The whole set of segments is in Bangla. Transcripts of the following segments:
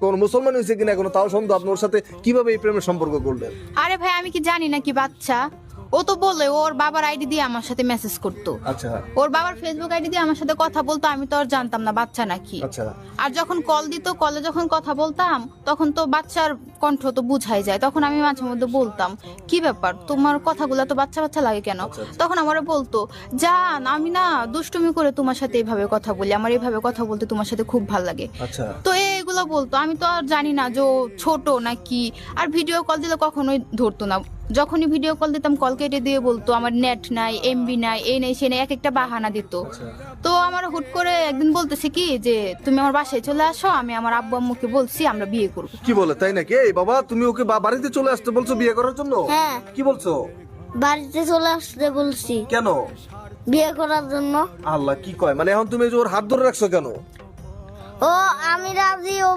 কোন মুসলমান হয়েছে কিনা এখনো তাও সন্দেহ, আপনি ওর সাথে কিভাবে এই প্রেমের সম্পর্ক করলেন? আরে ভাই আমি কি জানি নাকি বাচ্চা? ও তো বলে ওর বাবার আইডি দিয়ে আমার সাথে মেসেজ করতো, আচ্ছা ওর বাবার ফেসবুক আইডি দিয়ে আমার সাথে কথা বলতো, আমি তো আর জানতাম না বাচ্চা নাকি। আচ্ছা আর যখন কল দিত, কলে যখন কথা বলতাম তখন তো বাচ্চার কণ্ঠ তো বুঝাই যায়, তখন আমি মাঝে মধ্যে বলতাম কি ব্যাপার তোমার কথাগুলো তো বাচ্চা বাচ্চা লাগে কেন? তখন আমারে বলতো জান আমি না দুষ্টুমি করে তোমার সাথে এইভাবে কথা বলি, আমার এইভাবে কথা বলতে তোমার সাথে খুব ভালো লাগে। আচ্ছা তো এগুলো বলতো, আমি তো আর জানি না যে ও ছোট নাকি। আর ভিডিও কল দিলে কখনোই ধরতো না, যখনই ভিডিও কল দিতাম কল কেটে দিয়ে বলতো আমার নেট নাই, এমবি নাই, এই নেই সে নেই, এক একটা বাহানা দিত। তো আমার হুট করে একদিন বলতেছে কি যে তুমি আমার বাসায় চলে আসো, আমি আমার আব্বু আম্মুকে বলছি আমরা বিয়ে করব। কি বলে তাই নাকি? এই বাবা তুমি ওকে বাড়িতে চলে আসতে বলছো বিয়ে করার জন্য? হ্যাঁ। কি বলছো? বাড়িতে চলে আসতে বলছি কেন? বিয়ে করার জন্য। আল্লাহ কি কয়, মানে এখন তুমি এই যে ওর হাত ধরে রাখছো কেন? ও আমি রাজি, ও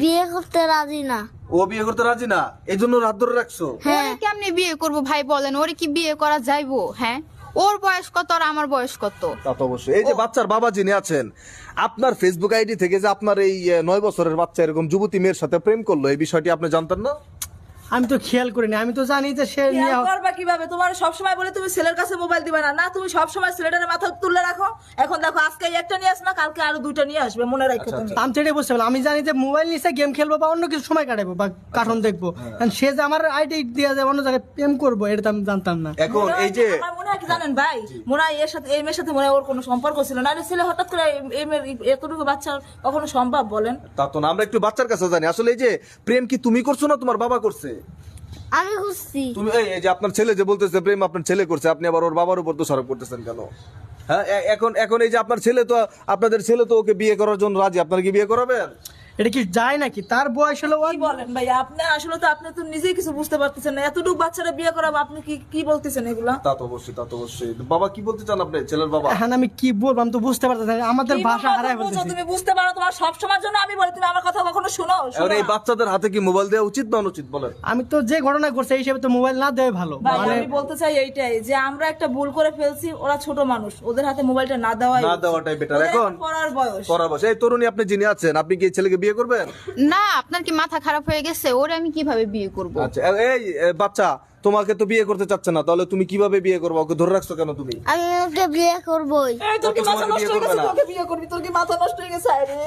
বিয়ে করতে রাজি না। ও বিয়ে করতে রাজি না এই জন্য ওর হাত ধরে রাখছো? হ্যাঁ। ওরে কেমনে বিয়ে করব ভাই বলেন, ওরে কি বিয়ে করা যাইবো? হ্যাঁ, ওর বয়স কত আর আমার বয়স কত? তা তো অবশ্যই। এই যে বাচ্চার বাবা যিনি আছেন, আপনার ফেসবুক আইডি থেকে যে আপনার এই 9 বছরের বাচ্চা এরকম যুবতী মেয়ের সাথে প্রেম করলো, এই বিষয়টি আপনি জানতেন না? আমি তো খেয়াল করিনি, আমি তো জানি যে সে নিয়ে খেয়াল করবা কিভাবে? তোমার সবসময় বলে তুমি ছেলের কাছে মোবাইল দিবে না, না তুমি সবসময় ছেলেটার মাথা তুলে রাখো। এখন দেখো আজকে একটা নিয়ে আসবে, কালকে আরো দুইটা নিয়ে আসবে, মনে রাখো তুমি। আমি তো এটাই বুঝতে পারলাম, আমি জানি যে মোবাইল নিয়ে গেম খেলবো বা অন্য কিছু সময় কাটাবো বা কার্টুন দেখবো, কারণ সে যে আমার আইডি দিয়ে যে অন্য জায়গায় প্রেম করবো এটা তো আমি জানতাম না। এখন মনে হয় এই যে আমার মনে হয় কি জানেন ভাই, মনে হয় এর সাথে এই মেয়ের সাথে মনে হয় ওর কোনো সম্পর্ক ছিল না, ছেলে হঠাৎ করে এই মেয়ের এতটুকু বাচ্চা কখনো সম্ভব বলেন? তা তো না, আমরা একটু বাচ্চার কাছে জানি আসলে এই যে প্রেম কি তুমি করছো না তোমার বাবা করছে? আমি খুঁজছি। তুমি এই যে আপনার ছেলে যে বলতেছে প্রেম আপনার ছেলে করছে, আপনি আবার ওর বাবার উপর দোষারোপ করতেছেন কেন? হ্যাঁ এখন এই যে আপনার ছেলে তো, আপনাদের ছেলে তো ওকে বিয়ে করার জন্য রাজি, আপনারা কি বিয়ে করাবেন? এটা কি যায় নাকি? তার বয়স হলো কি বলেন ভাই আপনি? আসলে তো আপনি তো নিজেই কিছু বুঝতে পারতেছেন না, এতটুকু বাচ্চারা বিয়ে করাবো, আপনি কি কি বলতেছেন এগুলা? তা তো অবশ্যই, তা তো অবশ্যই। বাবা কি বলতে চান আপনি, ছেলের বাবা? এখন আমি কি বলবো, আমি তো বুঝতে পারতেছি না, আমাদের কি ভাষা বলবো? হারায় বুঝো, ফেলতেছি। তুমি বুঝতে পারো, তোমার সব সময়ের জন্য আমি বলি তুমি আমার কথা কখনো শোনো? এখন এই বাচ্চাদের হাতে কি মোবাইল দেওয়া উচিত না অনুচিত বলেন? আমি তো যে ঘটনা করছে এই হিসেবে তো মোবাইল না দেওয়াই ভালো। ভাই মানে আমি বলতে চাই এইটাই যে আমরা একটা ভুল করে ফেলছি, ওরা ছোট মানুষ, ওদের হাতে মোবাইলটা না দেওয়াই না উচিত। দেওয়াটাই বেটার। ওদের এখন পড়ার বয়স। পড়া বসে এই তরুণী আপনি যিনি আছেন, আপনি কি এই ছেলেকে বিয়ে করবেন? না, আপনার কি মাথা খারাপ হয়ে গেছে? ওরে আমি কিভাবে বিয়ে করব? আচ্ছা এই বাচ্চা তোমাকে তো বিয়ে করতে চাচ্ছে না, তাহলে তুমি কিভাবে বিয়ে করবে? ওকে ধরে রাখছো কেন তুমি? আমি ওকে বিয়ে করবই। এই তোর কি ও তো মাথা তোমাকে নষ্ট বিয়ে হয়ে গেছে? করবে না। তোকে বিয়ে করবি? তোর কি মাথা নষ্ট হয়ে গেছে? আরে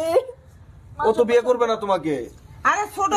ও তো বিয়ে করবে না তোমাকে। আরে ছোট